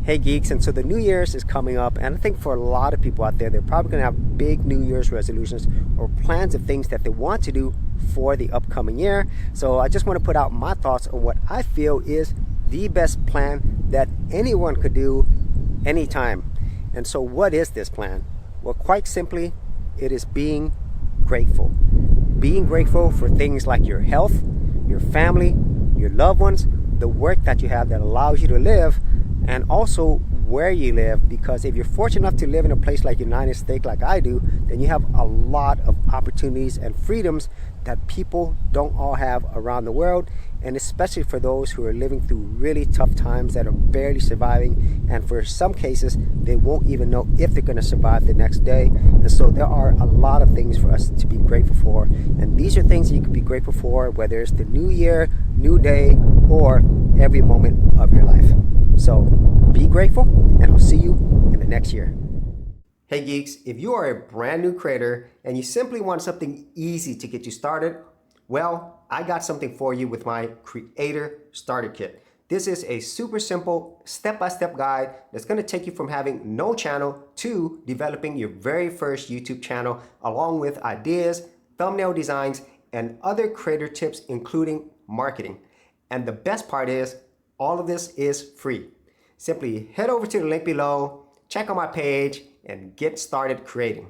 Hey geeks, and so the New Year's is coming up, and I think for a lot of people out there, they're probably going to have big New Year's resolutions or plans of things that they want to do for the upcoming year. So I just want to put out my thoughts on what I feel is the best plan that anyone could do anytime. And so what is this plan? Well, quite simply, it is being grateful. Being grateful for things like your health, your family, your loved ones, the work that you have that allows you to live, and also where you live, because if you're fortunate enough to live in a place like United States like I do, then you have a lot of opportunities and freedoms that people don't all have around the world, and especially for those who are living through really tough times that are barely surviving, and for some cases they won't even know if they're going to survive the next day. And so there are a lot of things for us to be grateful for, and these are things you can be grateful for, whether it's the new year, new day, or every moment of your life. So be grateful, and I'll see you in the next year. Hey geeks, if you are a brand new creator and you simply want something easy to get you started, well, I got something for you with my Creator Starter Kit. This is a super simple step-by-step guide that's going to take you from having no channel to developing your very first YouTube channel, along with ideas, thumbnail designs, and other creator tips, including marketing. And the best part is, all of this is free. Simply head over to the link below, check out my page, and get started creating.